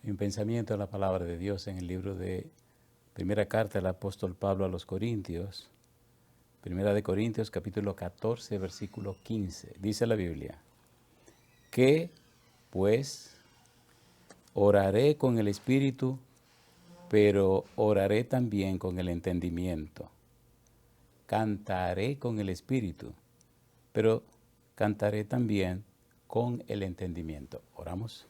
Un pensamiento de la palabra de Dios en el libro de Primera Carta del Apóstol Pablo a los Corintios, Primera de Corintios, capítulo 14, versículo 15. Dice la Biblia, que pues oraré con el Espíritu, pero oraré también con el entendimiento. Cantaré con el Espíritu, pero cantaré también con el entendimiento. Oramos.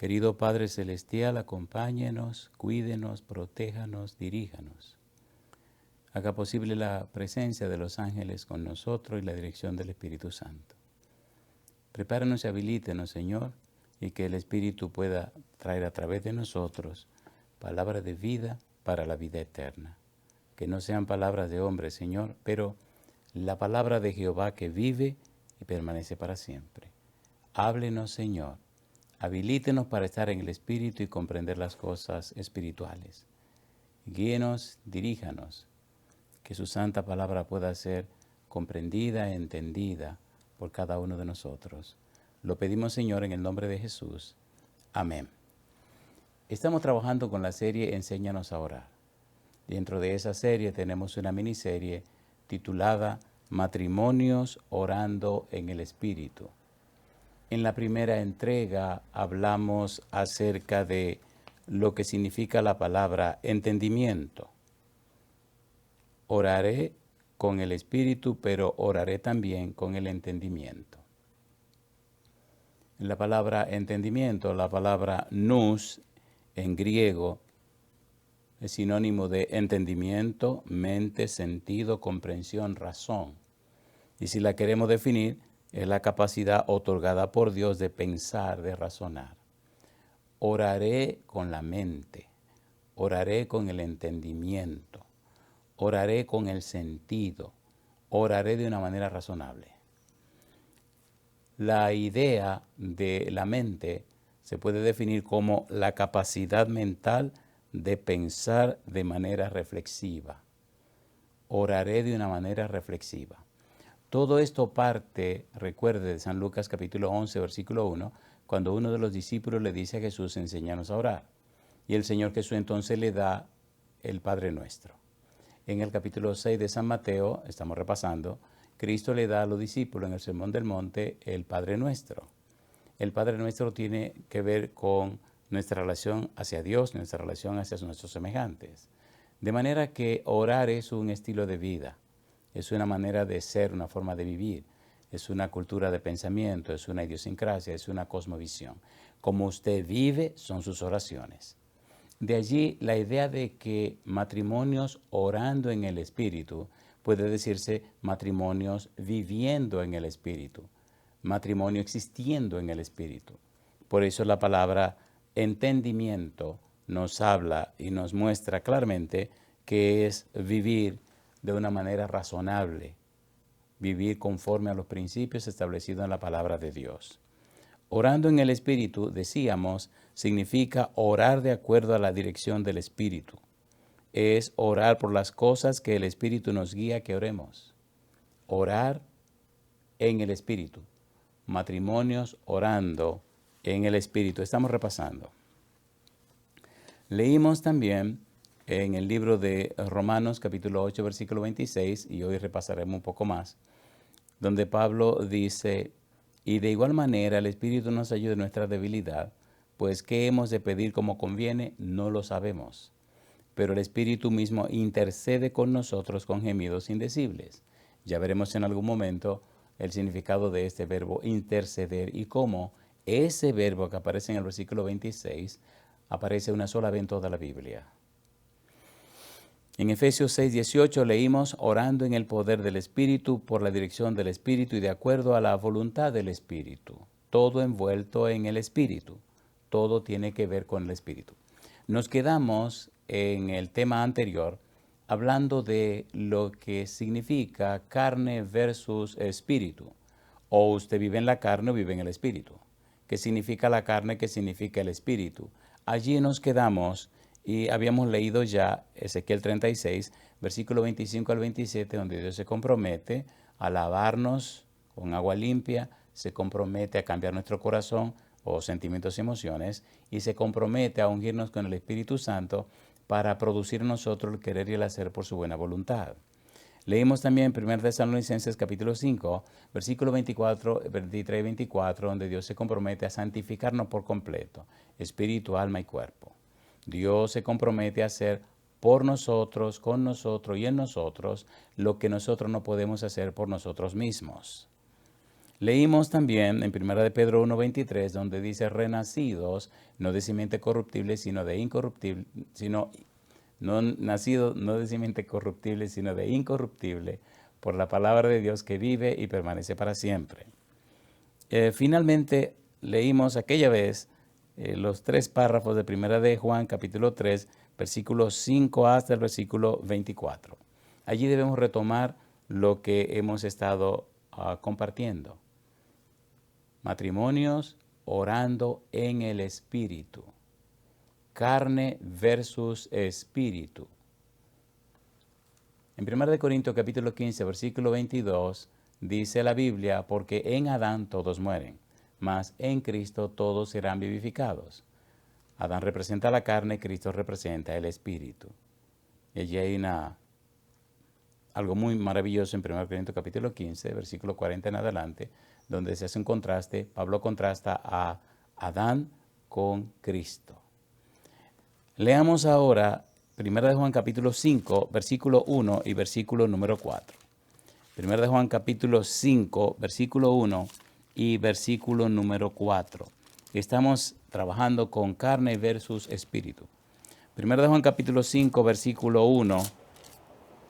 Querido Padre Celestial, acompáñenos, cuídenos, protéjanos, diríjanos. Haga posible la presencia de los ángeles con nosotros y la dirección del Espíritu Santo. Prepáranos y habilítenos, Señor, y que el Espíritu pueda traer a través de nosotros palabras de vida para la vida eterna. Que no sean palabras de hombres, Señor, pero la palabra de Jehová que vive y permanece para siempre. Háblenos, Señor. Habilítenos para estar en el Espíritu y comprender las cosas espirituales. Guíenos, diríjanos, que su santa palabra pueda ser comprendida e entendida por cada uno de nosotros. Lo pedimos, Señor, en el nombre de Jesús. Amén. Estamos trabajando con la serie Enséñanos a orar. Dentro de esa serie tenemos una miniserie titulada Matrimonios orando en el Espíritu. En la primera entrega hablamos acerca de lo que significa la palabra entendimiento. Oraré con el Espíritu, pero oraré también con el entendimiento. La palabra entendimiento, la palabra nous en griego, es sinónimo de entendimiento, mente, sentido, comprensión, razón. Y si la queremos definir, es la capacidad otorgada por Dios de pensar, de razonar. Oraré con la mente, oraré con el entendimiento, oraré con el sentido, oraré de una manera razonable. La idea de la mente se puede definir como la capacidad mental de pensar de manera reflexiva. Oraré de una manera reflexiva. Todo esto parte, recuerde, de San Lucas capítulo 11, versículo 1, cuando uno de los discípulos le dice a Jesús, enséñanos a orar. Y el Señor Jesús entonces le da el Padre Nuestro. En el capítulo 6 de San Mateo, estamos repasando, Cristo le da a los discípulos en el Sermón del Monte el Padre Nuestro. El Padre Nuestro tiene que ver con nuestra relación hacia Dios, nuestra relación hacia nuestros semejantes. De manera que orar es un estilo de vida. Es una manera de ser, una forma de vivir. Es una cultura de pensamiento, es una idiosincrasia, es una cosmovisión. Como usted vive, son sus oraciones. De allí la idea de que matrimonios orando en el Espíritu, puede decirse matrimonios viviendo en el Espíritu, matrimonio existiendo en el Espíritu. Por eso la palabra entendimiento nos habla y nos muestra claramente que es vivir de una manera razonable, vivir conforme a los principios establecidos en la palabra de Dios. Orando en el Espíritu, decíamos, significa orar de acuerdo a la dirección del Espíritu. Es orar por las cosas que el Espíritu nos guía que oremos. Orar en el Espíritu. Matrimonios orando en el Espíritu. Estamos repasando. Leímos también en el libro de Romanos capítulo 8 versículo 26, y hoy repasaremos un poco más, donde Pablo dice, y de igual manera el Espíritu nos ayuda en nuestra debilidad, pues qué hemos de pedir como conviene, no lo sabemos. Pero el Espíritu mismo intercede con nosotros con gemidos indecibles. Ya veremos en algún momento el significado de este verbo interceder y cómo ese verbo que aparece en el versículo 26 aparece una sola vez en toda la Biblia. En Efesios 6:18 leímos orando en el poder del Espíritu, por la dirección del Espíritu y de acuerdo a la voluntad del Espíritu. Todo envuelto en el Espíritu. Todo tiene que ver con el Espíritu. Nos quedamos en el tema anterior hablando de lo que significa carne versus espíritu. O usted vive en la carne o vive en el espíritu. ¿Qué significa la carne? ¿Qué significa el espíritu? Allí nos quedamos y habíamos leído ya Ezequiel 36, versículo 25 al 27, donde Dios se compromete a lavarnos con agua limpia, se compromete a cambiar nuestro corazón, o sentimientos y emociones, y se compromete a ungirnos con el Espíritu Santo para producir en nosotros el querer y el hacer por su buena voluntad. Leímos también en 1 Tesalonicenses capítulo 5, versículos 23 y 24, donde Dios se compromete a santificarnos por completo, espíritu, alma y cuerpo. Dios se compromete a hacer por nosotros, con nosotros y en nosotros lo que nosotros no podemos hacer por nosotros mismos. Leímos también en 1 de Pedro 1:23, donde dice, renacidos, no de simiente corruptible, sino de incorruptible, no de simiente corruptible, sino de incorruptible, por la palabra de Dios que vive y permanece para siempre. Finalmente, leímos aquella vez los 3 párrafos de 1 de Juan, capítulo 3, versículos 5 hasta el versículo 24. Allí debemos retomar lo que hemos estado compartiendo. Matrimonios orando en el Espíritu. Carne versus espíritu. En 1 Corintios capítulo 15, versículo 22, dice la Biblia, porque en Adán todos mueren, mas en Cristo todos serán vivificados. Adán representa la carne, Cristo representa el espíritu. Y allí hay algo muy maravilloso en 1 Corintios capítulo 15, versículo 40 en adelante, donde se hace un contraste. Pablo contrasta a Adán con Cristo. Leamos ahora 1 de Juan capítulo 5, versículo 1 y versículo número 4. 1 de Juan capítulo 5, versículo 1 y versículo número 4. Estamos trabajando con carne versus espíritu. 1 de Juan capítulo 5, versículo 1,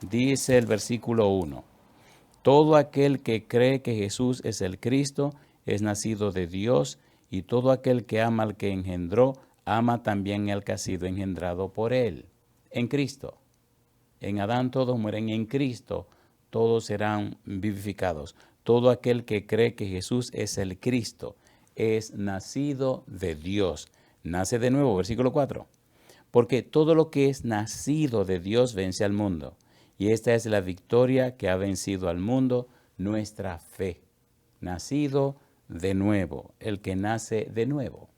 dice el versículo 1. Todo aquel que cree que Jesús es el Cristo es nacido de Dios, y todo aquel que ama al que engendró, ama también al que ha sido engendrado por él. En Cristo. En Adán todos mueren, en Cristo todos serán vivificados. Todo aquel que cree que Jesús es el Cristo es nacido de Dios. Nace de nuevo, versículo 4. Porque todo lo que es nacido de Dios vence al mundo. Y esta es la victoria que ha vencido al mundo, nuestra fe. Nacido de nuevo, el que nace de nuevo.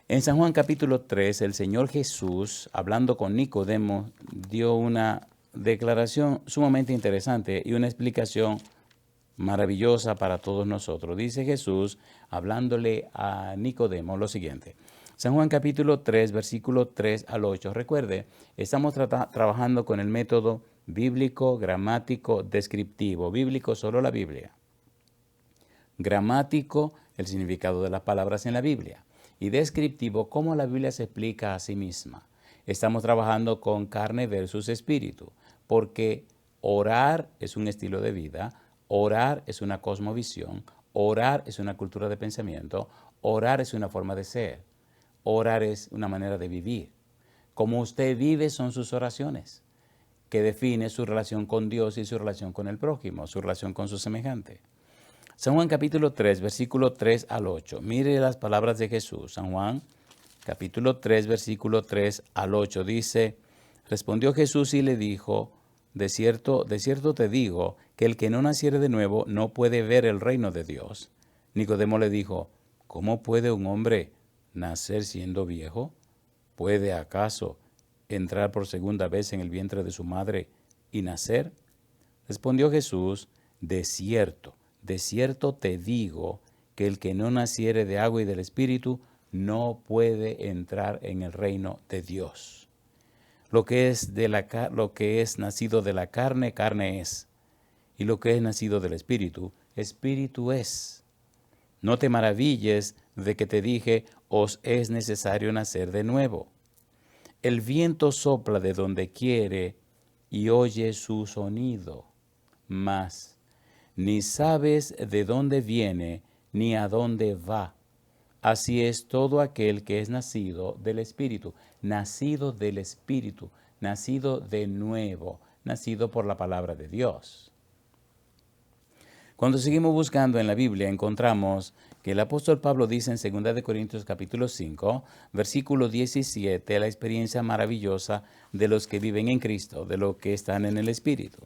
En San Juan capítulo 3, el Señor Jesús, hablando con Nicodemo, dio una declaración sumamente interesante y una explicación maravillosa para todos nosotros. Dice Jesús, hablándole a Nicodemo, lo siguiente. San Juan capítulo 3, versículo 3 al 8. Recuerde, estamos trabajando con el método bíblico, gramático, descriptivo. Bíblico, solo la Biblia. Gramático, el significado de las palabras en la Biblia. Y descriptivo, cómo la Biblia se explica a sí misma. Estamos trabajando con carne versus espíritu, porque orar es un estilo de vida, orar es una cosmovisión, orar es una cultura de pensamiento, orar es una forma de ser, orar es una manera de vivir. Como usted vive son sus oraciones, que define su relación con Dios y su relación con el prójimo, su relación con su semejante. San Juan capítulo 3, versículo 3 al 8. Mire las palabras de Jesús. San Juan capítulo 3, versículo 3 al 8. Dice, respondió Jesús y le dijo, de cierto te digo, que el que no naciere de nuevo no puede ver el reino de Dios. Nicodemo le dijo, ¿cómo puede un hombre nacer siendo viejo? ¿Puede acaso entrar por segunda vez en el vientre de su madre y nacer? Respondió Jesús, de cierto te digo que el que no naciere de agua y del Espíritu no puede entrar en el reino de Dios. Lo que es nacido de la carne, carne es. Y lo que es nacido del Espíritu, Espíritu es. No te maravilles de que te dije, os es necesario nacer de nuevo. El viento sopla de donde quiere y oye su sonido, mas ni sabes de dónde viene ni a dónde va. Así es todo aquel que es nacido del Espíritu, nacido del Espíritu, nacido de nuevo, nacido por la palabra de Dios. Cuando seguimos buscando en la Biblia, encontramos que el apóstol Pablo dice en 2 Corintios capítulo 5, versículo 17, la experiencia maravillosa de los que viven en Cristo, de los que están en el Espíritu.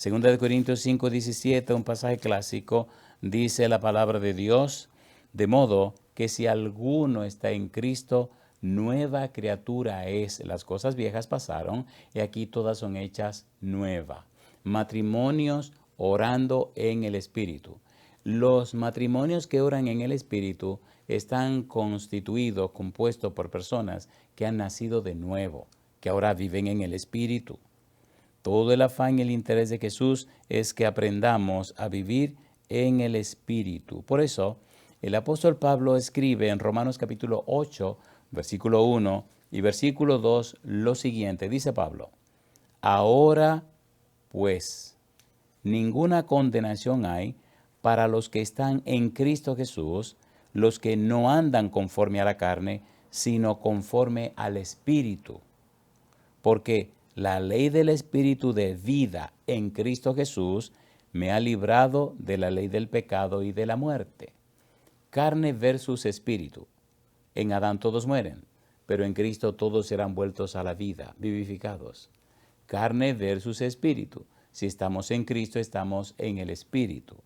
2 Corintios 5, 17, un pasaje clásico, dice la palabra de Dios, de modo que si alguno está en Cristo, nueva criatura es. Las cosas viejas pasaron y aquí todas son hechas nuevas. Matrimonios orando en el Espíritu. Los matrimonios que oran en el Espíritu están constituidos, compuestos por personas que han nacido de nuevo, que ahora viven en el Espíritu. Todo el afán y el interés de Jesús es que aprendamos a vivir en el Espíritu. Por eso, el apóstol Pablo escribe en Romanos capítulo 8, versículo 1 y versículo 2 lo siguiente. Dice Pablo: ahora, pues, ninguna condenación hay para los que están en Cristo Jesús, los que no andan conforme a la carne, sino conforme al Espíritu. Porque la ley del Espíritu de vida en Cristo Jesús me ha librado de la ley del pecado y de la muerte. Carne versus espíritu. En Adán todos mueren, pero en Cristo todos serán vueltos a la vida, vivificados. Carne versus espíritu. Si estamos en Cristo, estamos en el Espíritu.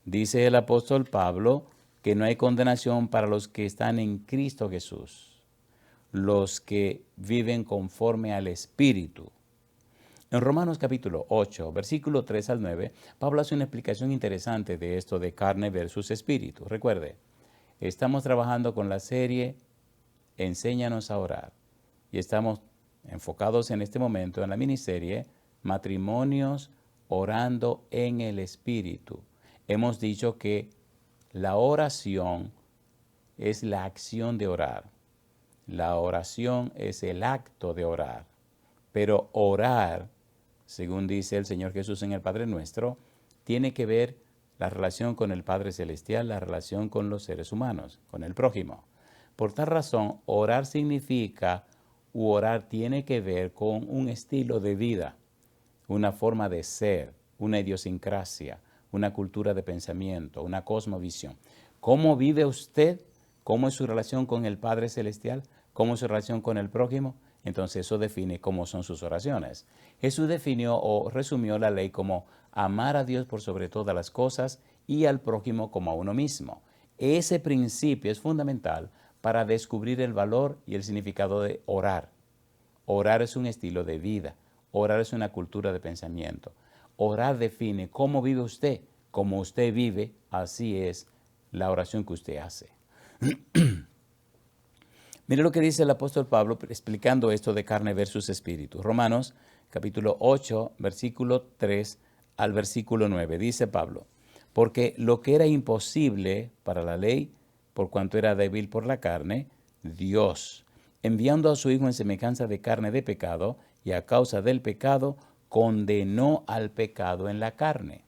Dice el apóstol Pablo que no hay condenación para los que están en Cristo Jesús, los que viven conforme al Espíritu. En Romanos capítulo 8, versículo 3 al 9, Pablo hace una explicación interesante de esto de carne versus espíritu. Recuerde, estamos trabajando con la serie Enséñanos a orar y estamos enfocados en este momento en la miniserie Matrimonios orando en el Espíritu. Hemos dicho que la oración es la acción de orar. La oración es el acto de orar. Pero orar, según dice el Señor Jesús en el Padre Nuestro, tiene que ver la relación con el Padre Celestial, la relación con los seres humanos, con el prójimo. Por tal razón, orar significa, u orar tiene que ver con un estilo de vida, una forma de ser, una idiosincrasia, una cultura de pensamiento, una cosmovisión. ¿Cómo vive usted? ¿Cómo es su relación con el Padre Celestial? ¿Cómo es su relación con el prójimo? Entonces eso define cómo son sus oraciones. Jesús definió o resumió la ley como amar a Dios por sobre todas las cosas y al prójimo como a uno mismo. Ese principio es fundamental para descubrir el valor y el significado de orar. Orar es un estilo de vida. Orar es una cultura de pensamiento. Orar define cómo vive usted. Como usted vive, así es la oración que usted hace. Mire lo que dice el apóstol Pablo explicando esto de carne versus espíritu. Romanos capítulo 8, versículo 3 al versículo 9. Dice Pablo: porque lo que era imposible para la ley, por cuanto era débil por la carne, Dios, enviando a su Hijo en semejanza de carne de pecado, y a causa del pecado, condenó al pecado en la carne,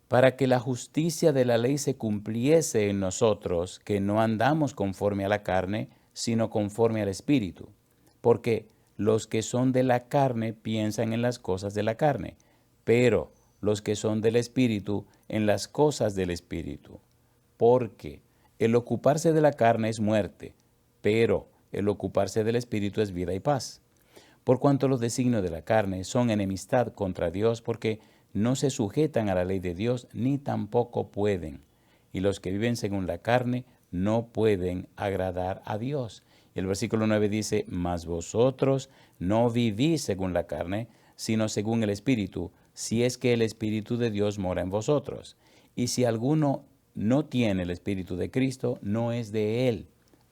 para que la justicia de la ley se cumpliese en nosotros, que no andamos conforme a la carne, sino conforme al Espíritu. Porque los que son de la carne piensan en las cosas de la carne, pero los que son del Espíritu en las cosas del Espíritu. Porque el ocuparse de la carne es muerte, pero el ocuparse del Espíritu es vida y paz. Por cuanto los designios de la carne son enemistad contra Dios, porque no se sujetan a la ley de Dios, ni tampoco pueden. Y los que viven según la carne no pueden agradar a Dios. Y el versículo 9 dice: mas vosotros no vivís según la carne, sino según el Espíritu, si es que el Espíritu de Dios mora en vosotros. Y si alguno no tiene el Espíritu de Cristo, no es de él.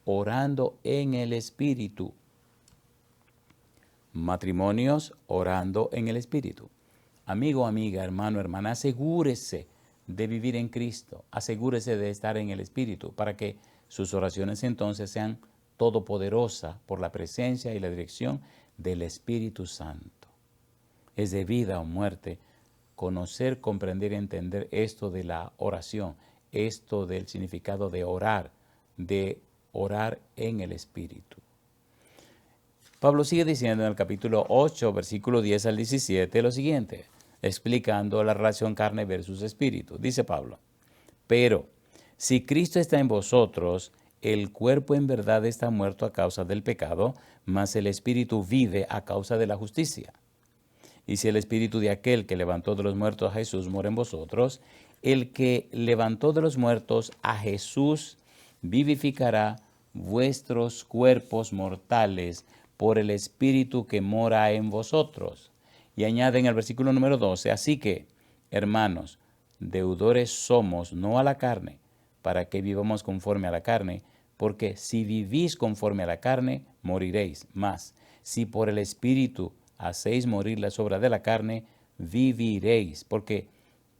Orando en el Espíritu. Matrimonios orando en el Espíritu. Amigo, amiga, hermano, hermana, asegúrese de vivir en Cristo. Asegúrese de estar en el Espíritu para que sus oraciones entonces sean todopoderosas por la presencia y la dirección del Espíritu Santo. Es de vida o muerte conocer, comprender y entender esto de la oración, esto del significado de orar en el Espíritu. Pablo sigue diciendo en el capítulo 8, versículo 10 al 17, lo siguiente, explicando la relación carne versus espíritu. Dice Pablo: pero si Cristo está en vosotros, el cuerpo en verdad está muerto a causa del pecado, mas el espíritu vive a causa de la justicia. Y si el espíritu de aquel que levantó de los muertos a Jesús mora en vosotros, El que levantó de los muertos a Jesús vivificará vuestros cuerpos mortales por el Espíritu que mora en vosotros. Y añade en el versículo número 12, así que, hermanos, deudores somos, no a la carne, para que vivamos conforme a la carne, porque si vivís conforme a la carne, moriréis. Mas, si por el Espíritu hacéis morir las obras de la carne, viviréis, porque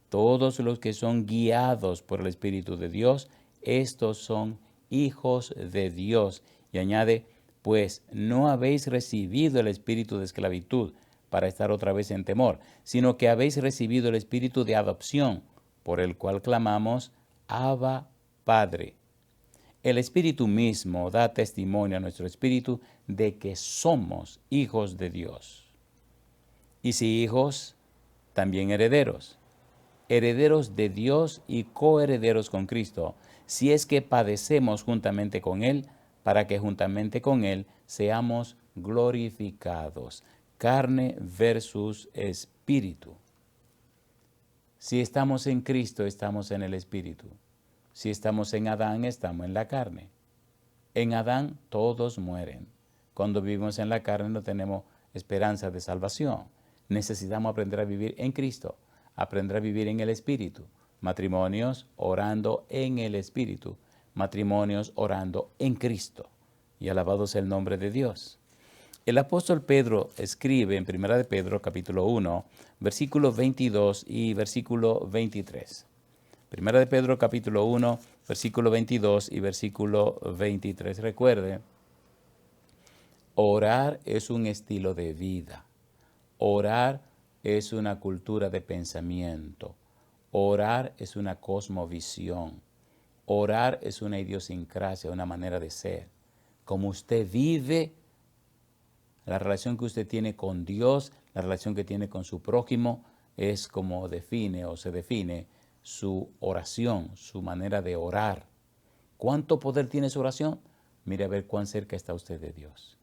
todos los que son guiados por el Espíritu de Dios, estos son hijos de Dios. Y añade, pues no habéis recibido el espíritu de esclavitud para estar otra vez en temor, sino que habéis recibido el espíritu de adopción, por el cual clamamos, Abba, Padre. El Espíritu mismo da testimonio a nuestro espíritu de que somos hijos de Dios. Y si hijos, también herederos. Herederos de Dios y coherederos con Cristo, si es que padecemos juntamente con Él, para que juntamente con Él seamos glorificados. Carne versus espíritu. Si estamos en Cristo, estamos en el espíritu. Si estamos en Adán, estamos en la carne. En Adán todos mueren. Cuando vivimos en la carne no tenemos esperanza de salvación. Necesitamos aprender a vivir en Cristo, aprender a vivir en el Espíritu. Matrimonios orando en el Espíritu, matrimonios orando en Cristo. Y alabado sea el nombre de Dios. El apóstol Pedro escribe en 1 de Pedro capítulo 1, versículo 22 y versículo 23. 1 de Pedro capítulo 1, versículo 22 y versículo 23. Recuerde, orar es un estilo de vida. Orar es una cultura de pensamiento. Orar es una cosmovisión. Orar es una idiosincrasia, una manera de ser. Como usted vive, la relación que usted tiene con Dios, la relación que tiene con su prójimo, es como define o se define su oración, su manera de orar. ¿Cuánto poder tiene su oración? Mire a ver cuán cerca está usted de Dios.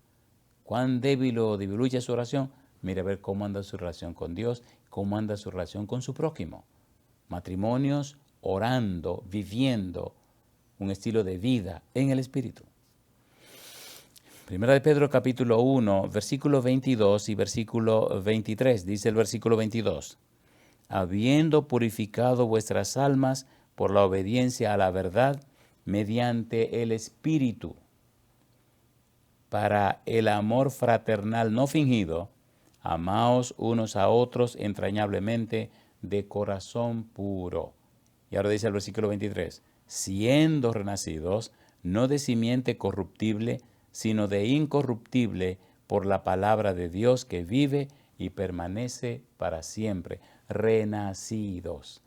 Cuán débil o diluye su oración. Mire a ver cómo anda su relación con Dios, cómo anda su relación con su prójimo. Matrimonios orando, viviendo un estilo de vida en el Espíritu. Primera de Pedro capítulo 1, versículo 22 y versículo 23. Dice el versículo 22. Habiendo purificado vuestras almas por la obediencia a la verdad, mediante el Espíritu, para el amor fraternal no fingido, amaos unos a otros entrañablemente de corazón puro. Y ahora dice el versículo 23, siendo renacidos, no de simiente corruptible, sino de incorruptible, por la palabra de Dios que vive y permanece para siempre. Renacidos.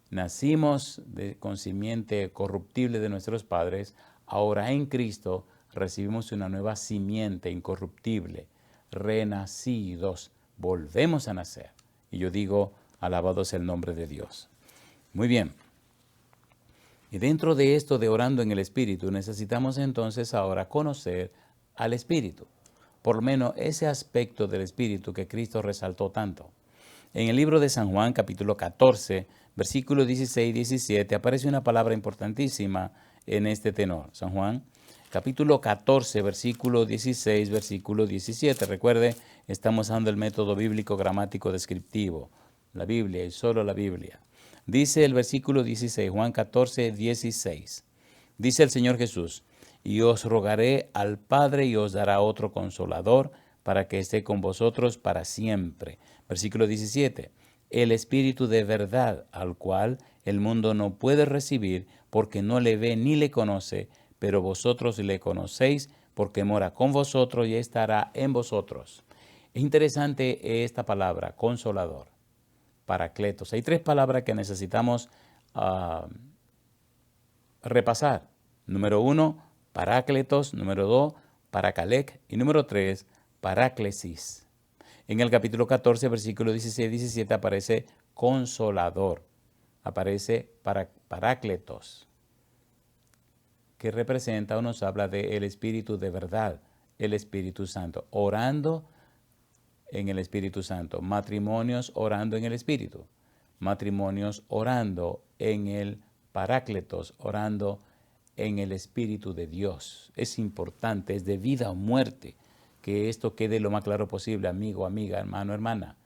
Nacimos con simiente corruptible de nuestros padres, ahora en Cristo recibimos una nueva simiente incorruptible. Renacidos, volvemos a nacer. Y yo digo, alabado sea el nombre de Dios. Muy bien. Y dentro de esto de orando en el Espíritu, necesitamos entonces ahora conocer al Espíritu. Por lo menos ese aspecto del Espíritu que Cristo resaltó tanto. En el libro de San Juan, capítulo 14, versículos 16 y 17, aparece una palabra importantísima en este tenor. San Juan, capítulo 14, versículo 16, versículo 17. Recuerde, estamos usando el método bíblico gramático descriptivo. La Biblia y solo la Biblia. Dice el versículo 16, Juan 14, 16. Dice el Señor Jesús, y os rogaré al Padre y os dará otro consolador para que esté con vosotros para siempre. Versículo 17. El Espíritu de verdad, al cual el mundo no puede recibir porque no le ve ni le conoce, pero vosotros le conocéis porque mora con vosotros y estará en vosotros. Es interesante esta palabra, consolador, paracletos. Hay tres palabras que necesitamos repasar. Número 1, parácletos. Número 2, paracalec. Y número 3, paráclesis. En el capítulo 14, versículo 16 y 17 aparece consolador. Aparece parácletos, que representa o nos habla del Espíritu de verdad, el Espíritu Santo. Orando en el Espíritu Santo. Matrimonios orando en el Espíritu. matrimonios orando en el Parácletos, orando en el Espíritu de Dios. Es importante, es de vida o muerte que esto quede lo más claro posible, amigo, amiga, hermano, hermana.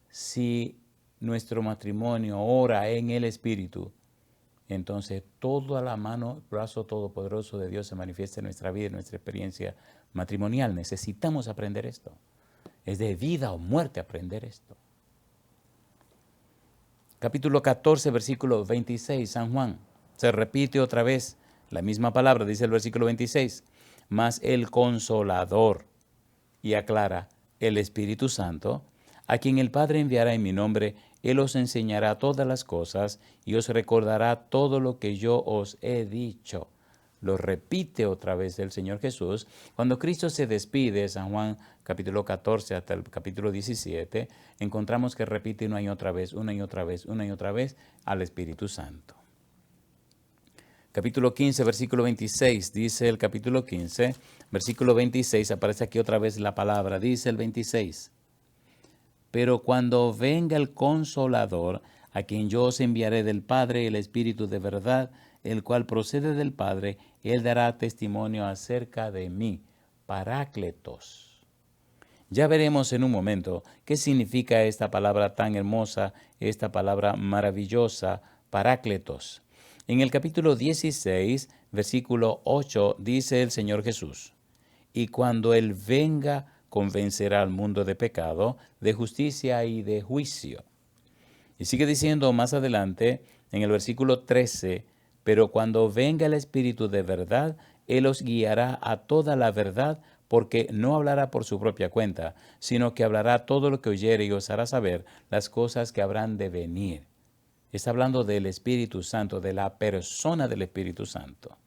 Si nuestro matrimonio ora en el Espíritu, entonces toda la mano, brazo todopoderoso de Dios se manifiesta en nuestra vida, en nuestra experiencia matrimonial. Necesitamos aprender esto. Es de vida o muerte aprender esto. Capítulo 14, versículo 26, San Juan. Se repite otra vez la misma palabra, dice el versículo 26. Mas el Consolador, y aclara, el Espíritu Santo, a quien el Padre enviará en mi nombre, Él os enseñará todas las cosas y os recordará todo lo que yo os he dicho. Lo repite otra vez el Señor Jesús. Cuando Cristo se despide, San Juan capítulo 14 hasta el capítulo 17, encontramos que repite una y otra vez, una y otra vez, una y otra vez al Espíritu Santo. Capítulo 15, versículo 26, dice el capítulo 15, versículo 26, aparece aquí otra vez la palabra, dice el 26. Pero cuando venga el Consolador, a quien yo os enviaré del Padre, el Espíritu de verdad, el cual procede del Padre, Él dará testimonio acerca de mí. Parácletos. Ya veremos en un momento qué significa esta palabra tan hermosa, esta palabra maravillosa, Parácletos. En el capítulo 16, versículo 8, dice el Señor Jesús, y cuando Él venga, convencerá al mundo de pecado, de justicia y de juicio. Y sigue diciendo más adelante, en el versículo 13, pero cuando venga el Espíritu de verdad, Él os guiará a toda la verdad, porque no hablará por su propia cuenta, sino que hablará todo lo que oyere y os hará saber las cosas que habrán de venir. Está hablando del Espíritu Santo, de la persona del Espíritu Santo.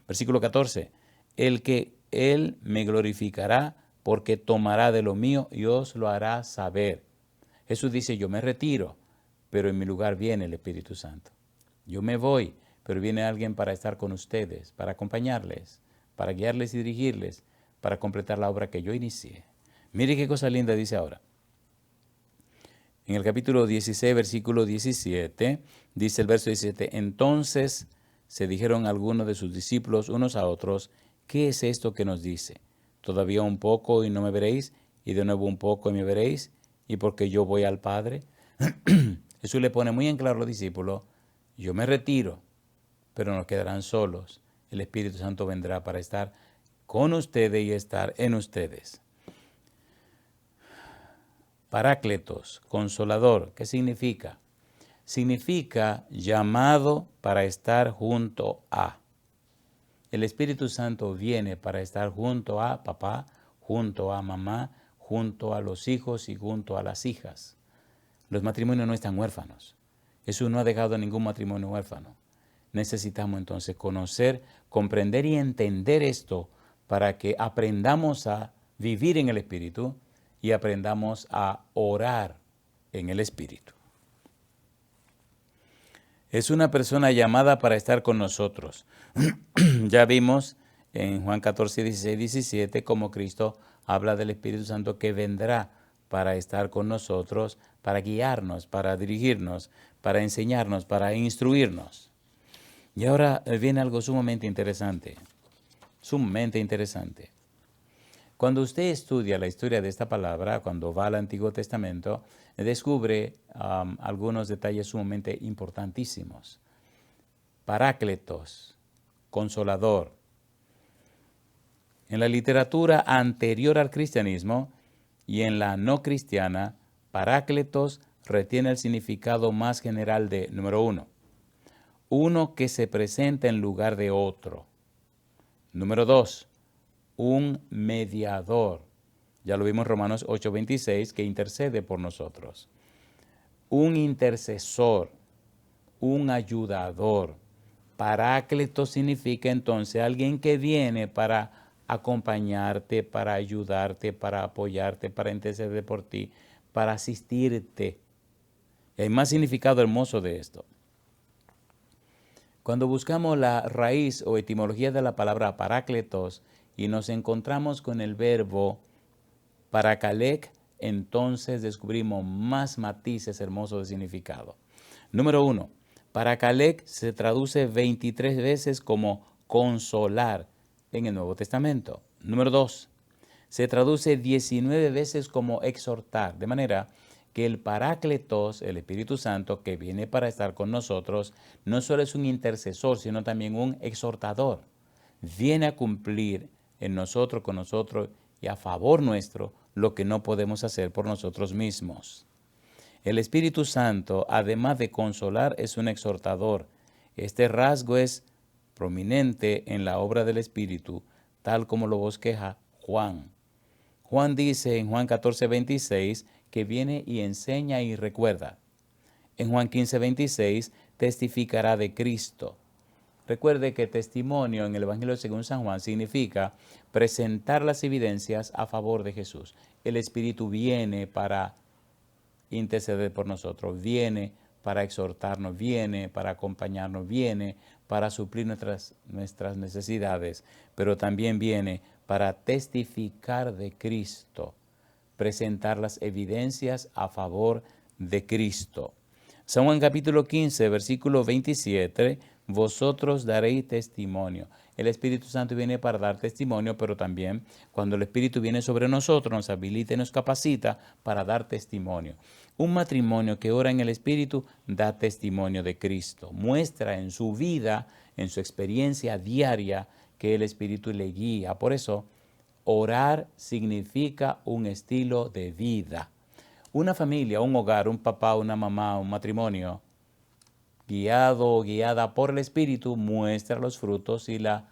Versículo 14, el que Él me glorificará, porque tomará de lo mío y os lo hará saber. Jesús dice, yo me retiro, pero en mi lugar viene el Espíritu Santo. Yo me voy, pero viene alguien para estar con ustedes, para acompañarles, para guiarles y dirigirles, para completar la obra que yo inicié. Mire qué cosa linda dice ahora. En el capítulo 16, versículo 17, dice el verso 17, entonces se dijeron algunos de sus discípulos unos a otros, ¿qué es esto que nos dice? Todavía un poco y no me veréis, y de nuevo un poco y me veréis, y porque yo voy al Padre. Jesús le pone muy en claro a los discípulos, yo me retiro, pero nos quedarán solos. El Espíritu Santo vendrá para estar con ustedes y estar en ustedes. Parácletos, consolador, ¿qué significa? Significa llamado para estar junto a. El Espíritu Santo viene para estar junto a papá, junto a mamá, junto a los hijos y junto a las hijas. Los matrimonios no están huérfanos. Jesús no ha dejado ningún matrimonio huérfano. Necesitamos entonces conocer, comprender y entender esto para que aprendamos a vivir en el Espíritu y aprendamos a orar en el Espíritu. Es una persona llamada para estar con nosotros. Ya vimos en Juan 14, 16, 17 cómo Cristo habla del Espíritu Santo que vendrá para estar con nosotros, para guiarnos, para dirigirnos, para enseñarnos, para instruirnos. Y ahora viene algo sumamente interesante, sumamente interesante. Cuando usted estudia la historia de esta palabra, cuando va al Antiguo Testamento, descubre algunos detalles sumamente importantísimos. Parácletos, consolador. En la literatura anterior al cristianismo y en la no cristiana, Parácletos retiene el significado más general de, número uno que se presenta en lugar de otro. Número 2, un mediador. Ya lo vimos en Romanos 8:26, que intercede por nosotros. Un intercesor, un ayudador. Paráclito significa entonces alguien que viene para acompañarte, para ayudarte, para apoyarte, para interceder por ti, para asistirte. Y hay más significado hermoso de esto. Cuando buscamos la raíz o etimología de la palabra parácletos y nos encontramos con el verbo parakalek, entonces descubrimos más matices hermosos de significado. Número 1. Para Caleb se traduce 23 veces como consolar en el Nuevo Testamento. Número 2. Se traduce 19 veces como exhortar, de manera que el Parácletos, el Espíritu Santo, que viene para estar con nosotros, no solo es un intercesor, sino también un exhortador. Viene a cumplir en nosotros, con nosotros y a favor nuestro lo que no podemos hacer por nosotros mismos. El Espíritu Santo, además de consolar, es un exhortador. Este rasgo es prominente en la obra del Espíritu, tal como lo bosqueja Juan. Juan dice en Juan 14:26 que viene y enseña y recuerda. En Juan 15:26 testificará de Cristo. Recuerde que testimonio en el Evangelio según San Juan significa presentar las evidencias a favor de Jesús. El Espíritu viene para interceder por nosotros, viene para exhortarnos, viene para acompañarnos, viene para suplir nuestras necesidades, pero también viene para testificar de Cristo, presentar las evidencias a favor de Cristo. San Juan capítulo 15, versículo 27, vosotros daréis testimonio. El Espíritu Santo viene para dar testimonio, pero también cuando el Espíritu viene sobre nosotros, nos habilita y nos capacita para dar testimonio. Un matrimonio que ora en el Espíritu da testimonio de Cristo. Muestra en su vida, en su experiencia diaria, que el Espíritu le guía. Por eso, orar significa un estilo de vida. Una familia, un hogar, un papá, una mamá, un matrimonio, guiado o guiada por el Espíritu, muestra los frutos y la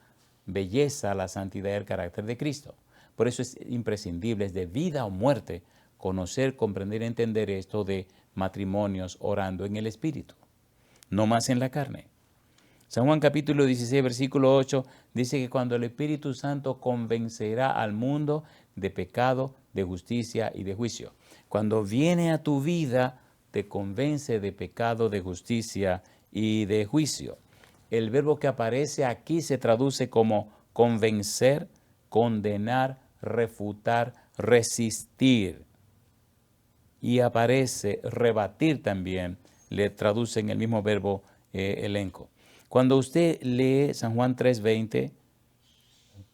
belleza, la santidad y el carácter de Cristo. Por eso es imprescindible, es de vida o muerte, conocer, comprender y entender esto de matrimonios orando en el Espíritu, no más en la carne. San Juan capítulo 16, versículo 8, dice que cuando el Espíritu Santo convencerá al mundo de pecado, de justicia y de juicio. Cuando viene a tu vida, te convence de pecado, de justicia y de juicio. El verbo que aparece aquí se traduce como convencer, condenar, refutar, resistir. Y aparece rebatir también, le traduce en el mismo verbo elenco. Cuando usted lee San Juan 3:20,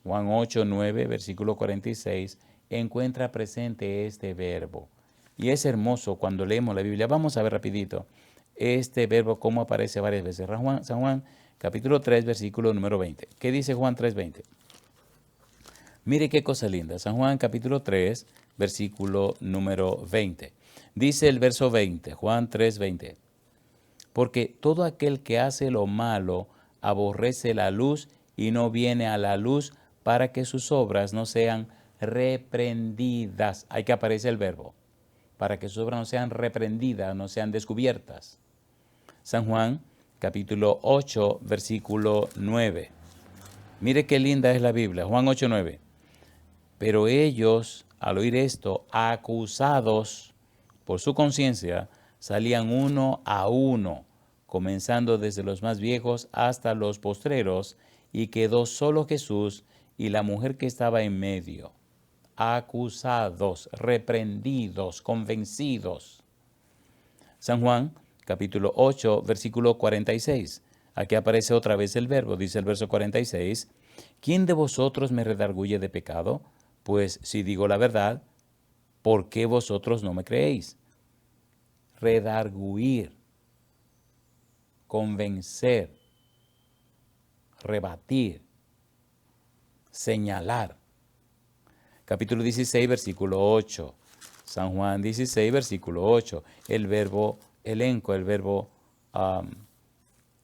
Juan 8:9, versículo 46, encuentra presente este verbo. Y es hermoso cuando leemos la Biblia. Vamos a ver rapidito este verbo cómo aparece varias veces. San Juan capítulo 3, versículo número 20. ¿Qué dice Juan 3:20? Mire qué cosa linda. San Juan capítulo 3, versículo número 20. Dice el verso 20, Juan 3:20. Porque todo aquel que hace lo malo aborrece la luz y no viene a la luz para que sus obras no sean reprendidas. Ahí que aparece el verbo. Para que sus obras no sean reprendidas, no sean descubiertas. San Juan, capítulo 8, versículo 9. Mire qué linda es la Biblia. Juan 8:9. Pero ellos, al oír esto, acusados por su conciencia, salían uno a uno, comenzando desde los más viejos hasta los postreros, y quedó solo Jesús y la mujer que estaba en medio. Acusados, reprendidos, convencidos. San Juan, capítulo 8, versículo 46. Aquí aparece otra vez el verbo, dice el verso 46. ¿Quién de vosotros me redarguye de pecado? Pues si digo la verdad, ¿por qué vosotros no me creéis? Redarguir, convencer, rebatir, señalar. Capítulo 16, versículo 8. San Juan 16, versículo 8. El verbo elenco, el verbo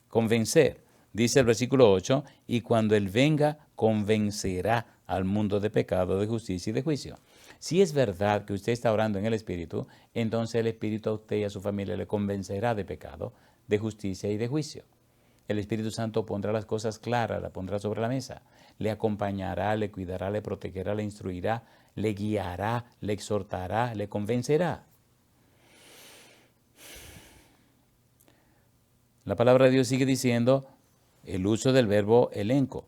convencer. Dice el versículo 8, y cuando Él venga, convencerá al mundo de pecado, de justicia y de juicio. Si es verdad que usted está orando en el Espíritu, entonces el Espíritu a usted y a su familia le convencerá de pecado, de justicia y de juicio. El Espíritu Santo pondrá las cosas claras, las pondrá sobre la mesa. Le acompañará, le cuidará, le protegerá, le instruirá, le guiará, le exhortará, le convencerá. La palabra de Dios sigue diciendo el uso del verbo elenco.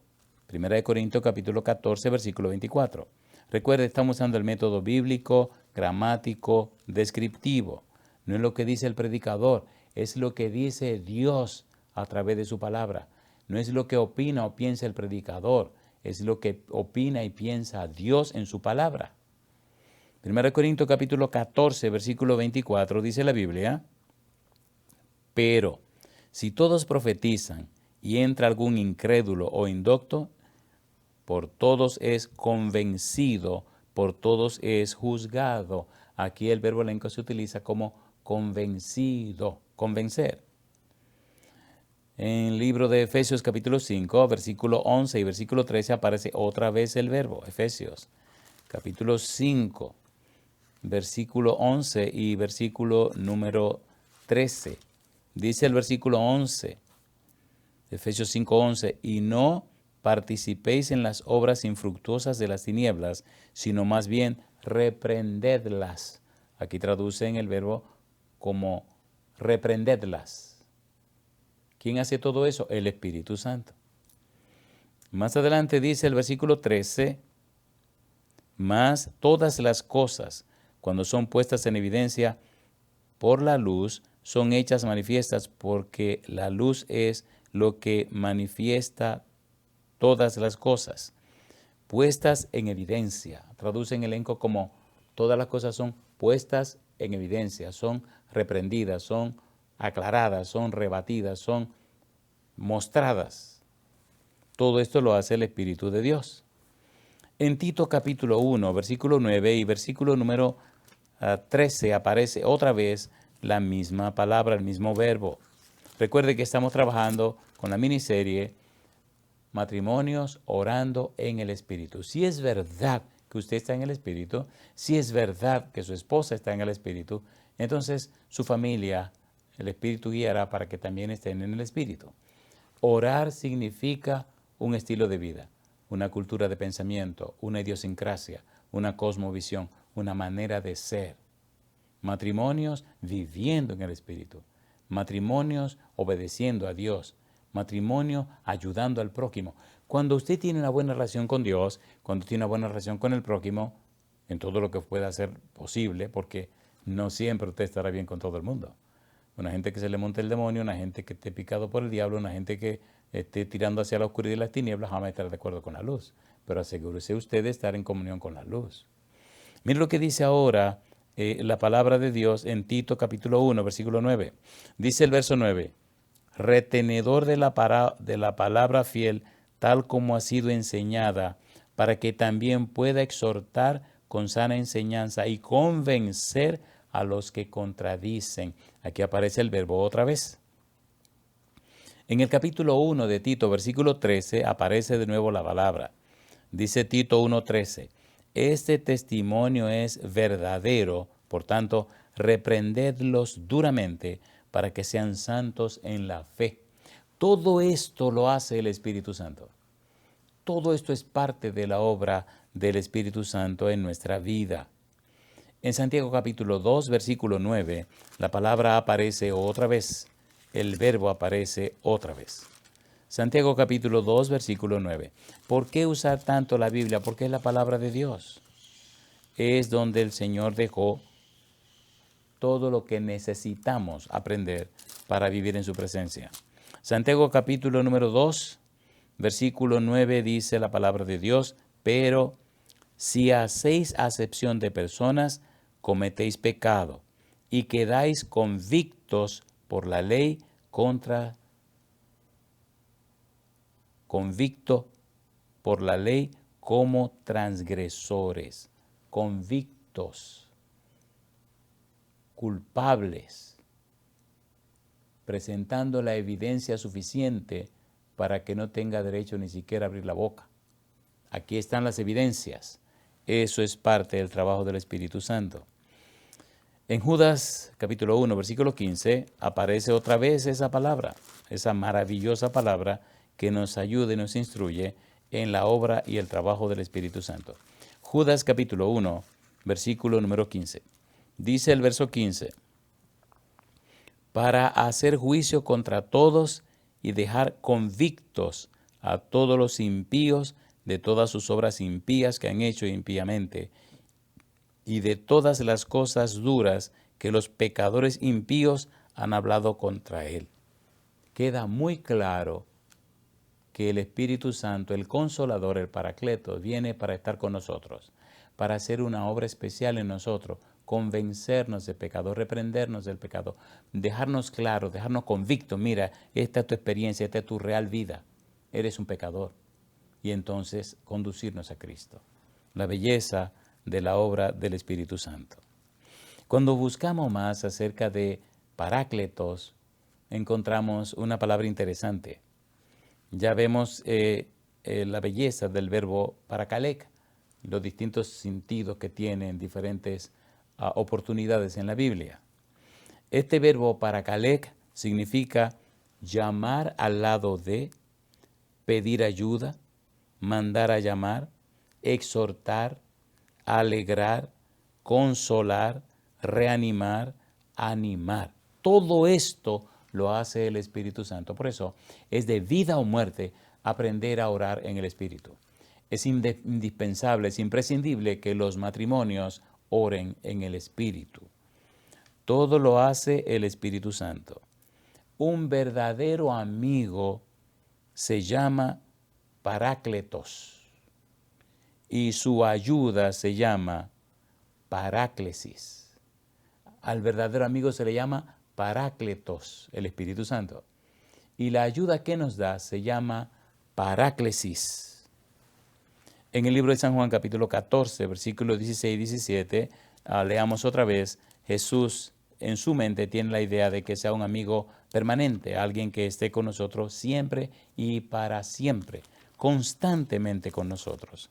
1 Corintios capítulo 14, versículo 24. Recuerde, estamos usando el método bíblico gramático, descriptivo. No es lo que dice el predicador, es lo que dice Dios a través de su palabra. No es lo que opina o piensa el predicador, es lo que opina y piensa Dios en su palabra. 1 Corintios capítulo 14, versículo 24, dice la Biblia: pero si todos profetizan y entra algún incrédulo o indocto, por todos es convencido, por todos es juzgado. Aquí el verbo elenco se utiliza como convencido, convencer. En el libro de Efesios capítulo 5, versículo 11 y versículo 13 aparece otra vez el verbo. Efesios capítulo 5, versículo 11 y versículo número 13. Dice el versículo 11, Efesios 5:11, y no participéis en las obras infructuosas de las tinieblas, sino más bien reprendedlas. Aquí traducen el verbo como reprendedlas. ¿Quién hace todo eso? El Espíritu Santo. Más adelante dice el versículo 13, mas todas las cosas, cuando son puestas en evidencia por la luz, son hechas manifiestas, porque la luz es lo que manifiesta todas las cosas. Puestas en evidencia. Traducen el elenco como todas las cosas son puestas en evidencia, son reprendidas, son aclaradas, son rebatidas, son mostradas. Todo esto lo hace el Espíritu de Dios. En Tito capítulo 1, versículo 9 y versículo número 13 aparece otra vez la misma palabra, el mismo verbo. Recuerde que estamos trabajando con la miniserie Matrimonios orando en el Espíritu. Si es verdad que usted está en el Espíritu, si es verdad que su esposa está en el Espíritu, entonces su familia, el Espíritu guiará para que también estén en el Espíritu. Orar significa un estilo de vida, una cultura de pensamiento, una idiosincrasia, una cosmovisión, una manera de ser. Matrimonios viviendo en el Espíritu. Matrimonios obedeciendo a Dios. Matrimonio ayudando al prójimo. Cuando usted tiene una buena relación con Dios, cuando tiene una buena relación con el prójimo, en todo lo que pueda ser posible, porque no siempre usted estará bien con todo el mundo. Una gente que se le monte el demonio, una gente que esté picado por el diablo, una gente que esté tirando hacia la oscuridad y las tinieblas, jamás estará de acuerdo con la luz. Pero asegúrese usted de estar en comunión con la luz. Mire lo que dice ahora la palabra de Dios en Tito capítulo 1, versículo 9. Dice el verso 9, retenedor de la palabra fiel, tal como ha sido enseñada, para que también pueda exhortar con sana enseñanza y convencer a los que contradicen. Aquí aparece el verbo otra vez. En el capítulo 1 de Tito, versículo 13, aparece de nuevo la palabra. Dice Tito 1:13, este testimonio es verdadero, por tanto, reprendedlos duramente para que sean santos en la fe. Todo esto lo hace el Espíritu Santo. Todo esto es parte de la obra del Espíritu Santo en nuestra vida. En Santiago capítulo 2, versículo 9, la palabra aparece otra vez, el verbo aparece otra vez. Santiago capítulo 2, versículo 9. ¿Por qué usar tanto la Biblia? Porque es la palabra de Dios. Es donde el Señor dejó todo lo que necesitamos aprender para vivir en su presencia. Santiago capítulo número 2, versículo 9 dice la palabra de Dios, pero si hacéis acepción de personas, cometéis pecado y quedáis convictos por la ley convicto por la ley como transgresores, convictos, culpables, presentando la evidencia suficiente para que no tenga derecho ni siquiera a abrir la boca. Aquí están las evidencias. Eso es parte del trabajo del Espíritu Santo. En Judas capítulo 1, versículo 15, aparece otra vez esa palabra, esa maravillosa palabra que nos ayuda y nos instruye en la obra y el trabajo del Espíritu Santo. Judas capítulo 1, versículo número 15. Dice el verso 15, para hacer juicio contra todos y dejar convictos a todos los impíos de todas sus obras impías que han hecho impíamente, y de todas las cosas duras que los pecadores impíos han hablado contra él. Queda muy claro que el Espíritu Santo, el Consolador, el Paracleto, viene para estar con nosotros, para hacer una obra especial en nosotros, convencernos del pecado, reprendernos del pecado, dejarnos claros, dejarnos convictos. Mira, esta es tu experiencia, esta es tu real vida. Eres un pecador. Y entonces conducirnos a Cristo. La belleza de la obra del Espíritu Santo. Cuando buscamos más acerca de Parácletos, encontramos una palabra interesante. Ya vemos la belleza del verbo parakalek, los distintos sentidos que tiene en diferentes oportunidades en la Biblia. Este verbo parakalek significa llamar al lado de, pedir ayuda, mandar a llamar, exhortar, alegrar, consolar, reanimar, animar. Todo esto lo hace el Espíritu Santo. Por eso es de vida o muerte aprender a orar en el Espíritu. Es indispensable, es imprescindible que los matrimonios oren en el Espíritu. Todo lo hace el Espíritu Santo. Un verdadero amigo se llama Parácletos y su ayuda se llama paráclesis. Al verdadero amigo se le llama Parácletos, el Espíritu Santo. Y la ayuda que nos da se llama paráclesis. En el libro de San Juan, capítulo 14, versículos 16 y 17, leamos otra vez, Jesús en su mente tiene la idea de que sea un amigo permanente, alguien que esté con nosotros siempre y para siempre, constantemente con nosotros.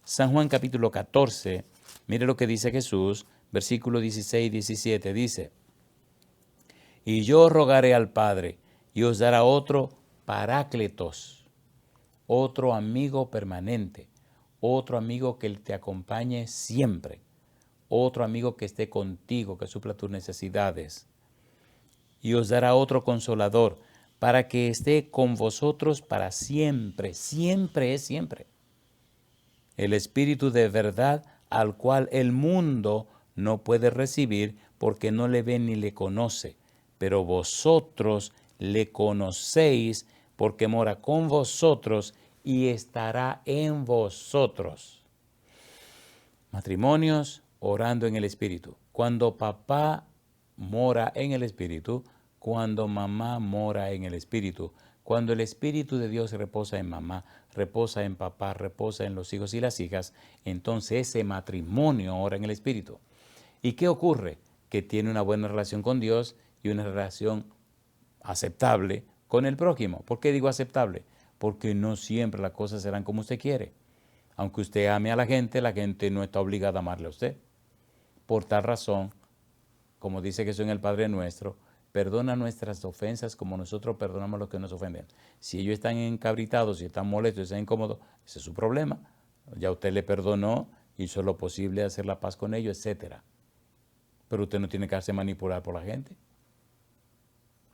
San Juan capítulo 14, mire lo que dice Jesús, versículo 16 y 17, dice, y yo rogaré al Padre, y os dará otro Parácletos, otro amigo permanente, otro amigo que te acompañe siempre, otro amigo que esté contigo, que supla tus necesidades. Y os dará otro Consolador, para que esté con vosotros para siempre, siempre es siempre. El Espíritu de verdad, al cual el mundo no puede recibir porque no le ve ni le conoce, pero vosotros le conocéis porque mora con vosotros y estará en vosotros. Matrimonios orando en el Espíritu. Cuando papá mora en el Espíritu, cuando mamá mora en el Espíritu, cuando el Espíritu de Dios reposa en mamá, reposa en papá, reposa en los hijos y las hijas, entonces ese matrimonio ora en el Espíritu. ¿Y qué ocurre? Que tiene una buena relación con Dios y una relación aceptable con el prójimo. ¿Por qué digo aceptable? Porque no siempre las cosas serán como usted quiere. Aunque usted ame a la gente no está obligada a amarle a usted. Por tal razón, como dice Jesús en el Padre Nuestro, perdona nuestras ofensas como nosotros perdonamos a los que nos ofenden. Si ellos están encabritados, si están molestos, si están incómodos, ese es su problema. Ya usted le perdonó, hizo lo posible de hacer la paz con ellos, etc. Pero usted no tiene que hacerse manipular por la gente.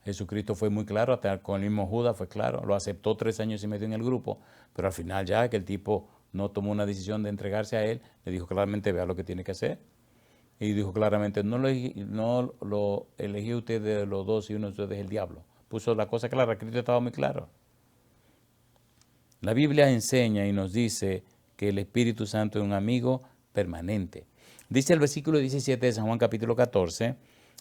Jesucristo fue muy claro, hasta con el mismo Judas fue claro, lo aceptó 3 años y medio en el grupo, pero al final ya que el tipo no tomó una decisión de entregarse a él, le dijo claramente, vea lo que tiene que hacer. Y dijo claramente, no lo elegí usted de los dos y uno de ustedes es el diablo. Puso la cosa clara, Cristo estaba muy claro. La Biblia enseña y nos dice que el Espíritu Santo es un amigo permanente. Dice el versículo 17 de San Juan capítulo 14,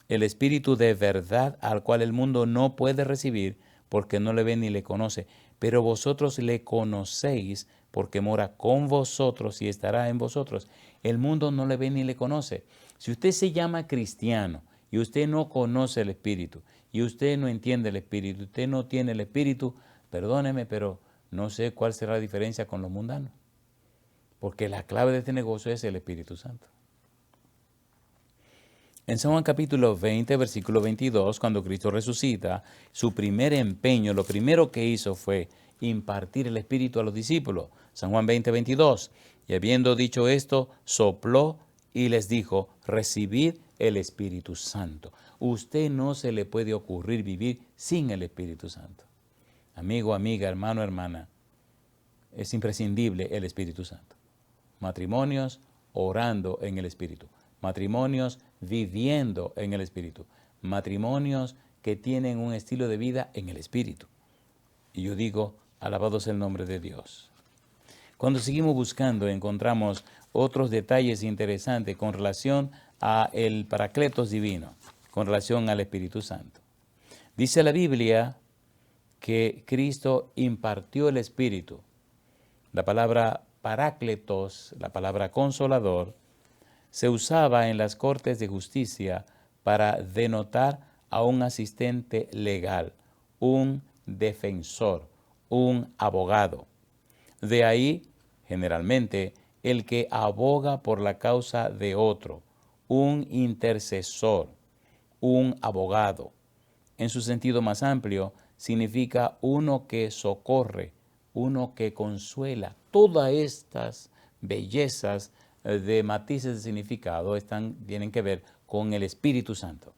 el Espíritu de verdad al cual el mundo no puede recibir porque no le ve ni le conoce, pero vosotros le conocéis porque mora con vosotros y estará en vosotros. El mundo no le ve ni le conoce. Si usted se llama cristiano y usted no conoce el Espíritu y usted no entiende el Espíritu, usted no tiene el Espíritu, perdóneme, pero no sé cuál será la diferencia con los mundanos. Porque la clave de este negocio es el Espíritu Santo. En San Juan capítulo 20, versículo 22, cuando Cristo resucita, su primer empeño, lo primero que hizo fue impartir el Espíritu a los discípulos. San Juan 20, 22. Y habiendo dicho esto, sopló y les dijo, recibid el Espíritu Santo. Usted no se le puede ocurrir vivir sin el Espíritu Santo. Amigo, amiga, hermano, hermana, es imprescindible el Espíritu Santo. Matrimonios orando en el Espíritu. Matrimonios viviendo en el Espíritu. Matrimonios que tienen un estilo de vida en el Espíritu. Y yo digo, alabado sea el nombre de Dios. Cuando seguimos buscando, encontramos otros detalles interesantes con relación a el Paracletos divino, con relación al Espíritu Santo. Dice la Biblia que Cristo impartió el Espíritu. La palabra Parácletos, la palabra consolador, se usaba en las cortes de justicia para denotar a un asistente legal, un defensor, un abogado. De ahí, generalmente, el que aboga por la causa de otro, un intercesor, un abogado. En su sentido más amplio, significa uno que socorre, uno que consuela. Todas estas bellezas de matices de significado tienen que ver con el Espíritu Santo.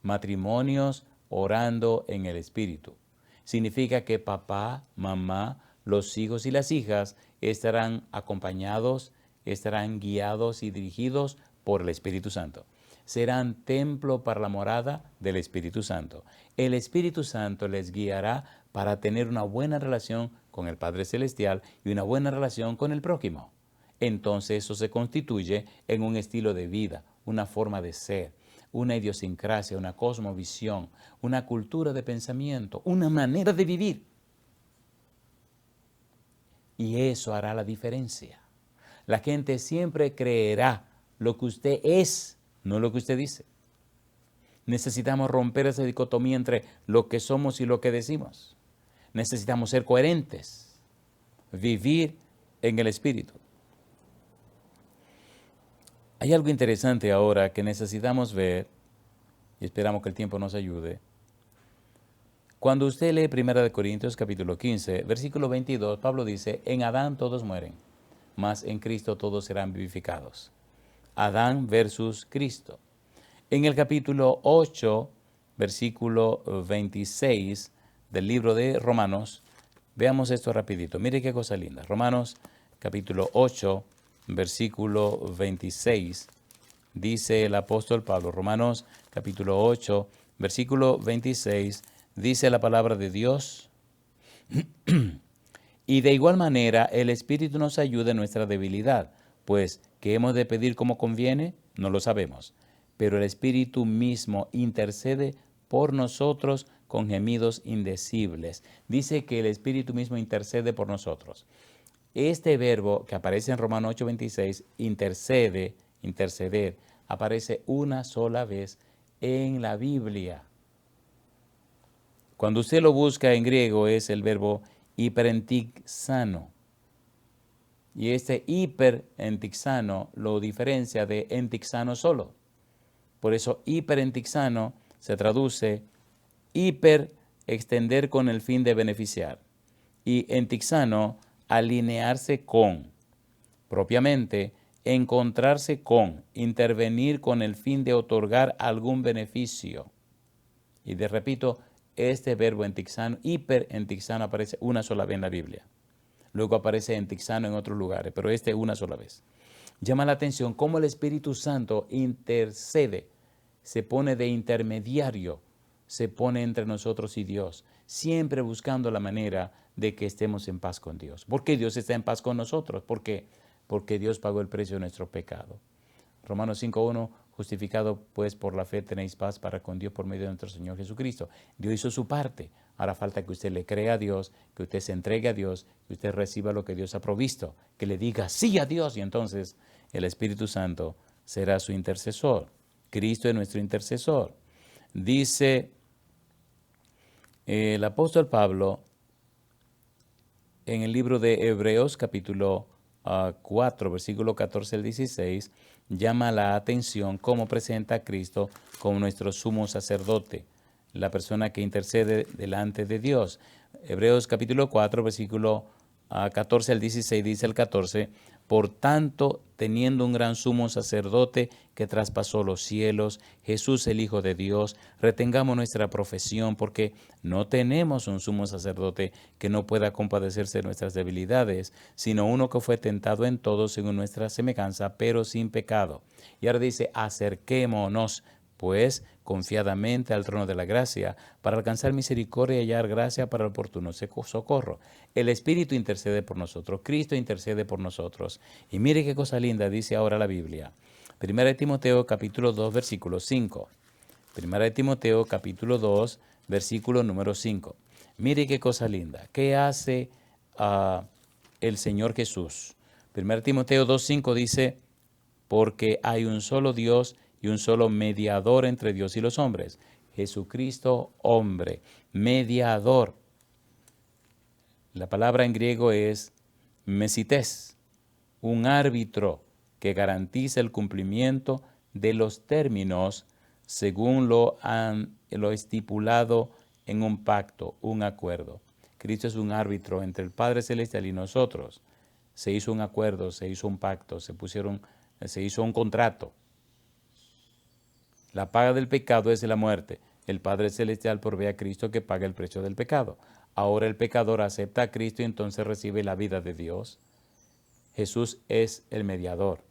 Matrimonios orando en el Espíritu. Significa que papá, mamá, los hijos y las hijas estarán acompañados, estarán guiados y dirigidos por el Espíritu Santo. Serán templo para la morada del Espíritu Santo. El Espíritu Santo les guiará para tener una buena relación con el Padre Celestial y una buena relación con el prójimo. Entonces eso se constituye en un estilo de vida, una forma de ser, una idiosincrasia, una cosmovisión, una cultura de pensamiento, una manera de vivir. Y eso hará la diferencia. La gente siempre creerá lo que usted es, no lo que usted dice. Necesitamos romper esa dicotomía entre lo que somos y lo que decimos. Necesitamos ser coherentes, vivir en el Espíritu. Hay algo interesante ahora que necesitamos ver, y esperamos que el tiempo nos ayude. Cuando usted lee 1 Corintios capítulo 15, versículo 22, Pablo dice, en Adán todos mueren, mas en Cristo todos serán vivificados. Adán versus Cristo. En el capítulo 8, versículo 26 del libro de Romanos, veamos esto rapidito. Mire qué cosa linda. Romanos capítulo 8, versículo 26, dice el apóstol Pablo. Romanos capítulo 8, versículo 26, dice la palabra de Dios. Y de igual manera el Espíritu nos ayuda en nuestra debilidad, pues ¿qué hemos de pedir como conviene? No lo sabemos. Pero el Espíritu mismo intercede por nosotros con gemidos indecibles. Dice que el Espíritu mismo intercede por nosotros. Este verbo que aparece en Romanos 8:26, interceder, aparece una sola vez en la Biblia. Cuando usted lo busca en griego es el verbo hiperentixano. Y este hiperentixano lo diferencia de entixano solo. Por eso hiperentixano se traduce hiper, extender con el fin de beneficiar. Y entixano, alinearse con. Propiamente, encontrarse con, intervenir con el fin de otorgar algún beneficio. Y repito, este verbo entixano, hiperentixano, aparece una sola vez en la Biblia. Luego aparece entixano en otros lugares, pero una sola vez. Llama la atención cómo el Espíritu Santo intercede, se pone de intermediario, se pone entre nosotros y Dios, siempre buscando la manera de que estemos en paz con Dios. ¿Por qué Dios está en paz con nosotros? ¿Por qué? Porque Dios pagó el precio de nuestro pecado. Romanos 5:1, justificado pues por la fe tenéis paz para con Dios por medio de nuestro Señor Jesucristo. Dios hizo su parte. Ahora falta que usted le crea a Dios, que usted se entregue a Dios, que usted reciba lo que Dios ha provisto, que le diga sí a Dios y entonces el Espíritu Santo será su intercesor. Cristo es nuestro intercesor. Dice el apóstol Pablo en el libro de Hebreos capítulo 4, versículo 14 al 16, llama la atención cómo presenta a Cristo como nuestro sumo sacerdote, la persona que intercede delante de Dios. Hebreos capítulo 4, versículo 14 al 16, dice el 14, Por tanto, teniendo un gran sumo sacerdote que traspasó los cielos, Jesús el Hijo de Dios, retengamos nuestra profesión, porque no tenemos un sumo sacerdote que no pueda compadecerse de nuestras debilidades, sino uno que fue tentado en todo según nuestra semejanza, pero sin pecado. Y ahora dice, acerquémonos pues confiadamente al trono de la gracia, para alcanzar misericordia y hallar gracia para el oportuno socorro. El Espíritu intercede por nosotros, Cristo intercede por nosotros. Y mire qué cosa linda dice ahora la Biblia. Primera de Timoteo capítulo 2 versículo 5. Primera de Timoteo capítulo 2 versículo número 5. Mire qué cosa linda. ¿Qué hace el Señor Jesús? Primera de Timoteo 2:5 dice, porque hay un solo Dios y un solo mediador entre Dios y los hombres, Jesucristo hombre, mediador. La palabra en griego es mesites, un árbitro que garantiza el cumplimiento de los términos según lo estipulado en un pacto, un acuerdo. Cristo es un árbitro entre el Padre Celestial y nosotros. Se hizo un acuerdo, se hizo un pacto, se hizo un contrato. La paga del pecado es la muerte. El Padre Celestial provee a Cristo que paga el precio del pecado. Ahora el pecador acepta a Cristo y entonces recibe la vida de Dios. Jesús es el mediador.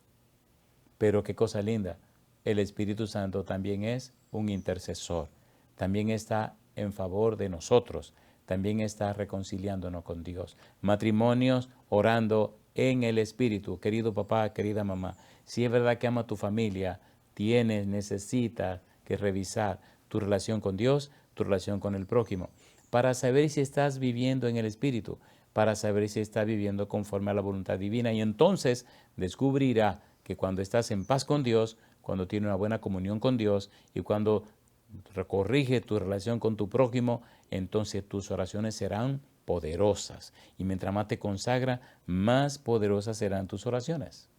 Pero qué cosa linda, el Espíritu Santo también es un intercesor. También está en favor de nosotros. También está reconciliándonos con Dios. Matrimonios orando en el Espíritu. Querido papá, querida mamá, si es verdad que ama a tu familia, necesitas que revisar tu relación con Dios, tu relación con el prójimo, para saber si estás viviendo en el Espíritu, para saber si estás viviendo conforme a la voluntad divina. Y entonces descubrirá que cuando estás en paz con Dios, cuando tienes una buena comunión con Dios y cuando corrige tu relación con tu prójimo, entonces tus oraciones serán poderosas. Y mientras más te consagra, más poderosas serán tus oraciones.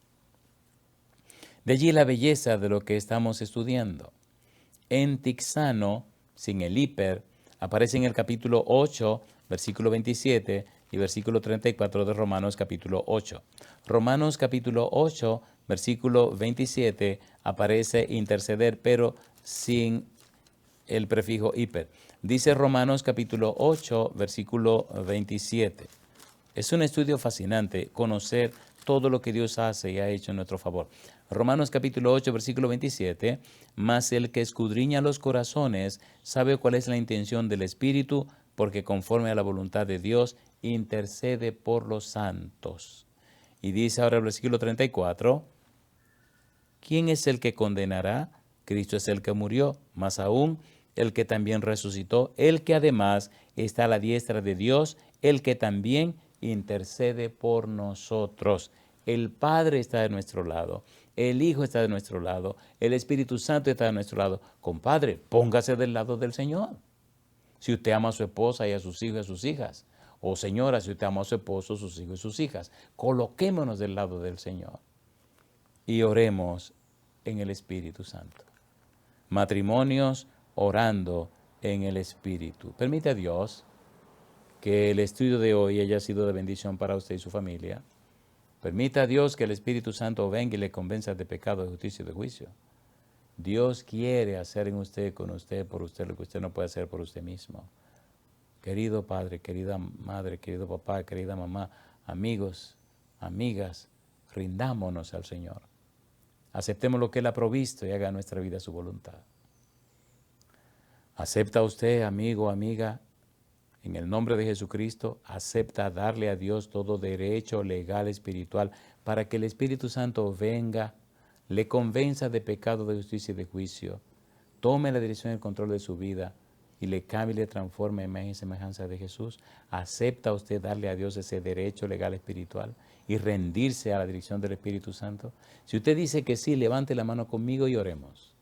De allí la belleza de lo que estamos estudiando. En Tixano, sin el hiper, aparece en el capítulo 8, versículo 27 y versículo 34 de Romanos capítulo 8. Romanos capítulo 8, versículo 27, aparece interceder, pero sin el prefijo hiper. Dice Romanos capítulo 8, versículo 27. Es un estudio fascinante conocer todo lo que Dios hace y ha hecho en nuestro favor. Romanos capítulo 8, versículo 27, mas el que escudriña los corazones sabe cuál es la intención del Espíritu, porque conforme a la voluntad de Dios intercede por los santos. Y dice ahora el versículo 34, ¿quién es el que condenará? Cristo es el que murió, más aún el que también resucitó, el que además está a la diestra de Dios, el que también intercede por nosotros. El Padre está de nuestro lado, el Hijo está de nuestro lado, el Espíritu Santo está de nuestro lado. Compadre, póngase del lado del Señor. Si usted ama a su esposa y a sus hijos y a sus hijas, o señora, si usted ama a su esposo, sus hijos y sus hijas, coloquémonos del lado del Señor y oremos en el Espíritu Santo. Matrimonios orando en el Espíritu. Permite a Dios que el estudio de hoy haya sido de bendición para usted y su familia. Permita a Dios que el Espíritu Santo venga y le convenza de pecado, de justicia y de juicio. Dios quiere hacer en usted, con usted, por usted, lo que usted no puede hacer por usted mismo. Querido padre, querida madre, querido papá, querida mamá, amigos, amigas, rindámonos al Señor. Aceptemos lo que Él ha provisto y haga nuestra vida su voluntad. ¿Acepta usted, amigo, amiga, en el nombre de Jesucristo? ¿Acepta darle a Dios todo derecho legal, espiritual, para que el Espíritu Santo venga, le convenza de pecado, de justicia y de juicio, tome la dirección y el control de su vida y le cambie y le transforme en imagen y semejanza de Jesús? ¿Acepta usted darle a Dios ese derecho legal, espiritual y rendirse a la dirección del Espíritu Santo? Si usted dice que sí, levante la mano conmigo y oremos.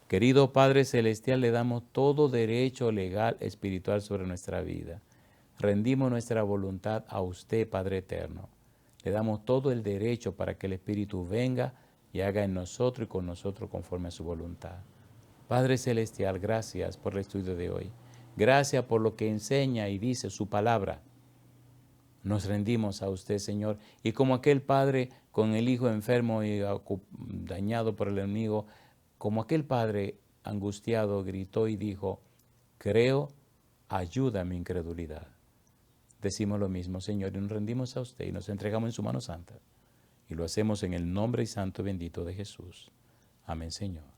Querido Padre Celestial, le damos todo derecho legal, espiritual sobre nuestra vida. Rendimos nuestra voluntad a usted, Padre Eterno. Le damos todo el derecho para que el Espíritu venga y haga en nosotros y con nosotros conforme a su voluntad. Padre Celestial, gracias por el estudio de hoy. Gracias por lo que enseña y dice su palabra. Nos rendimos a usted, Señor. Y como aquel padre con el hijo enfermo y dañado por el enemigo, como aquel padre angustiado gritó y dijo, creo, ayuda a mi incredulidad. Decimos lo mismo, Señor, y nos rendimos a usted y nos entregamos en su mano santa. Y lo hacemos en el nombre y santo y bendito de Jesús. Amén, Señor.